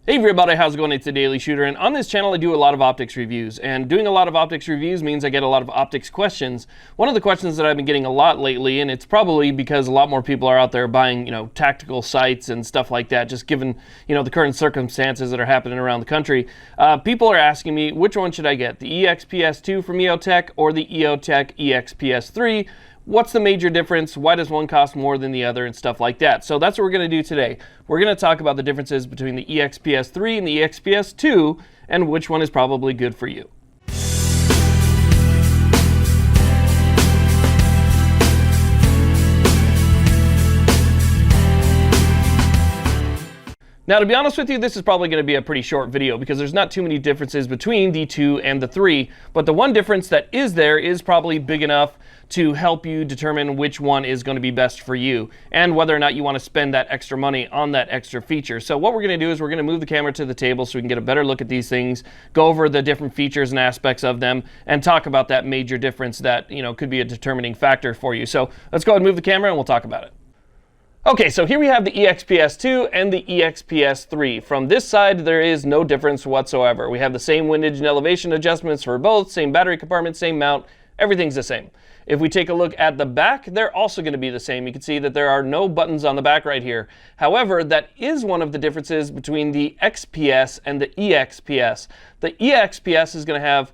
Hey everybody, how's it going? It's the Daily Shooter, and on this channel I do a lot of optics reviews, and doing a lot of optics reviews means I get a lot of optics questions. One of the questions that I've been getting a lot lately, and it's probably because a lot more people are out there buying, tactical sights and stuff like that, just given, the current circumstances that are happening around the country. People are asking me, which one should I get, the exps2 from Eotech or the Eotech exps3? What's the major difference? Why does one cost more than the other and stuff like that? So that's what we're going to do today. We're going to talk about the differences between the exps3 and the exps2 and which one is probably good for you. Now, to be honest with you, this is probably going to be a pretty short video because there's not too many differences between the 2 and the 3, but the one difference that is there is probably big enough to help you determine which one is going to be best for you and whether or not you want to spend that extra money on that extra feature. So what we're going to do is we're going to move the camera to the table so we can get a better look at these things, go over the different features and aspects of them, and talk about that major difference that, could be a determining factor for you. So let's go ahead and move the camera and we'll talk about it. Okay, so here we have the exps2 and the exps3. From this side, there is no difference whatsoever. We have the same windage and elevation adjustments for both, same battery compartment, same mount, everything's the same. If we take a look at the back, they're also going to be the same. You can see that there are no buttons on the back right here. However, that is one of the differences between the XPS and the EXPS. The EXPS is going to have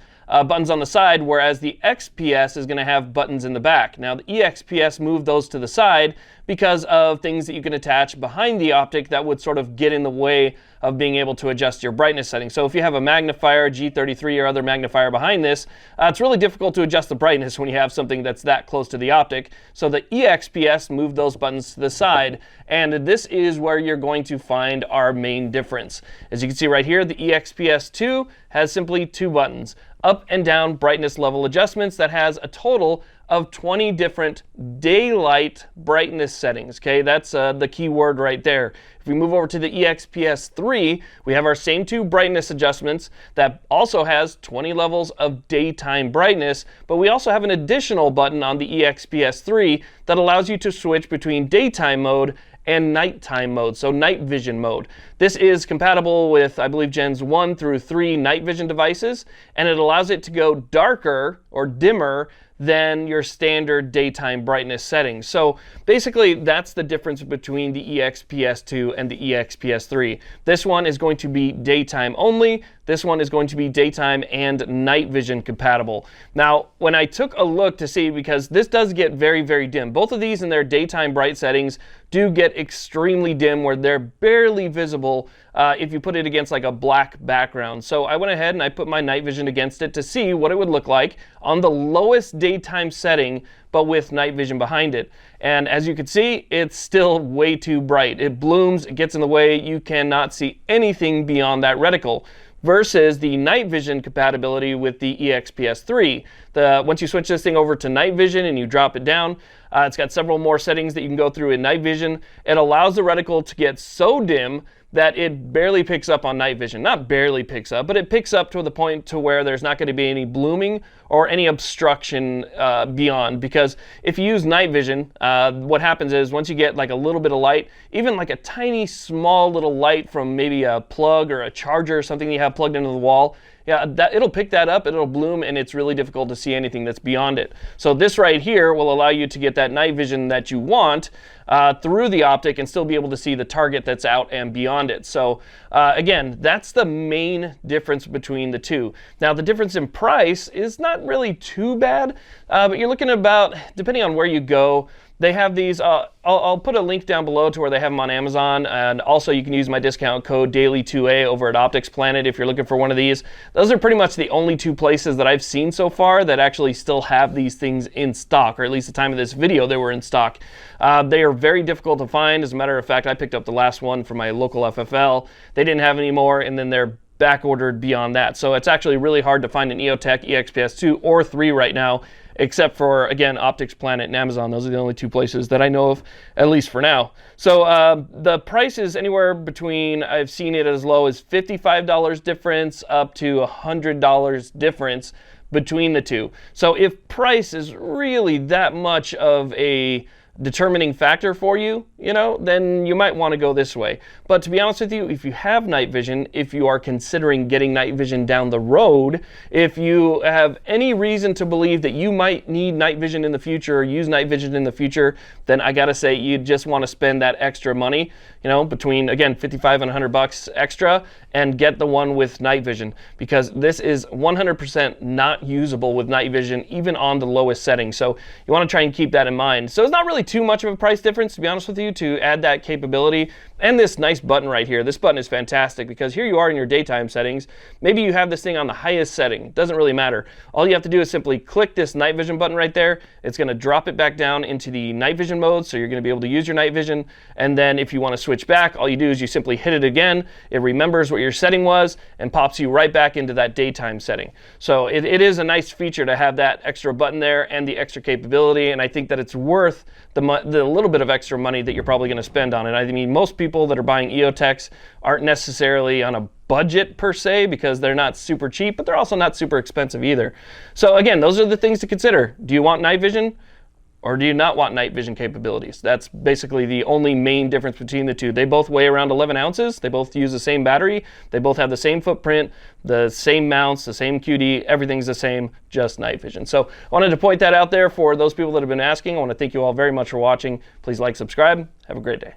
buttons on the side, whereas the XPS is going to have buttons in the back. Now, the EXPS moved those to the side because of things that you can attach behind the optic that would sort of get in the way of being able to adjust your brightness settings. So if you have a magnifier, G33 or other magnifier behind this, it's really difficult to adjust the brightness when you have something that's that close to the optic. So the EXPS moved those buttons to the side, and this is where you're going to find our main difference. As you can see right here, the EXPS2 has simply 2 buttons, up and down brightness level adjustments that has a total of 20 different daylight brightness settings. Okay, that's the key word right there. If we move over to the exps3, we have our same 2 brightness adjustments that also has 20 levels of daytime brightness, but we also have an additional button on the exps3 that allows you to switch between daytime mode and nighttime mode, so night vision mode. This is compatible with, I believe, Gens 1 through 3 night vision devices, and it allows it to go darker or dimmer than your standard daytime brightness settings. So basically, that's the difference between the exps2 and the exps3. This one is going to be daytime only. This one is going to be daytime and night vision compatible. Now, when I took a look to see, because this does get very, very dim. Both of these in their daytime bright settings do get extremely dim where they're barely visible if you put it against like a black background. So I went ahead and I put my night vision against it to see what it would look like on the lowest daytime setting, but with night vision behind it. And as you can see, it's still way too bright. It blooms, it gets in the way, you cannot see anything beyond that reticle. Versus the night vision compatibility with the exps3. Once you switch this thing over to night vision and you drop it down, it's got several more settings that you can go through in night vision. It allows the reticle to get so dim that it barely picks up on night vision. Not barely picks up, but it picks up to the point to where there's not going to be any blooming or any obstruction beyond. Because if you use night vision, what happens is once you get like a little bit of light, even like a tiny small little light from maybe a plug or a charger or something you have plugged into the wall, it'll pick that up, it'll bloom, and it's really difficult to see anything that's beyond it. So this right here will allow you to get that night vision that you want through the optic and still be able to see the target that's out and beyond it. So again, that's the main difference between the 2. Now the difference in price is not really too bad, but you're looking at about, depending on where you go, they have these, I'll put a link down below to where they have them on Amazon, and also you can use my discount code DAILY2A over at Optics Planet if you're looking for one of these. Those are pretty much the only 2 places that I've seen so far that actually still have these things in stock, or at least the time of this video they were in stock. They are very difficult to find. As a matter of fact, I picked up the last one from my local FFL. They didn't have any more, and then they're back ordered beyond that. So it's actually really hard to find an Eotech exps2 or 3 right now, except for, again, Optics Planet and Amazon. Those are the only 2 places that I know of, at least for now. So the price is anywhere between, I've seen it as low as $55 difference up to $100 difference between the 2. So if price is really that much of a determining factor for you, you know, then you might want to go this way. But to be honest with you, if you have night vision, if you are considering getting night vision down the road, if you have any reason to believe that you might need night vision in the future or use night vision in the future, then I gotta say you just want to spend that extra money, you know, between, again, 55 and 100 bucks extra, and get the one with night vision, because this is 100% not usable with night vision, even on the lowest setting. So you want to try and keep that in mind. So it's not really too much of a price difference, to be honest with you, to add that capability. And this nice button right here. This button is fantastic because here you are in your daytime settings. Maybe you have this thing on the highest setting. It doesn't really matter. All you have to do is simply click this night vision button right there. It's going to drop it back down into the night vision mode, so you're going to be able to use your night vision. And then if you want to switch back, all you do is you simply hit it again. It remembers what your setting was and pops you right back into that daytime setting. So it is a nice feature to have that extra button there and the extra capability, and I think that it's worth the little bit of extra money that you're probably going to spend on it. I mean, most people that are buying Eotechs aren't necessarily on a budget per se, because they're not super cheap, but they're also not super expensive either. So again, those are the things to consider. Do you want night vision, or do you not want night vision capabilities? That's basically the only main difference between the two. They both weigh around 11 ounces. They both use the same battery. They both have the same footprint, the same mounts, the same QD. Everything's the same, just night vision. So I wanted to point that out there for those people that have been asking. I want to thank you all very much for watching. Please like, subscribe. Have a great day.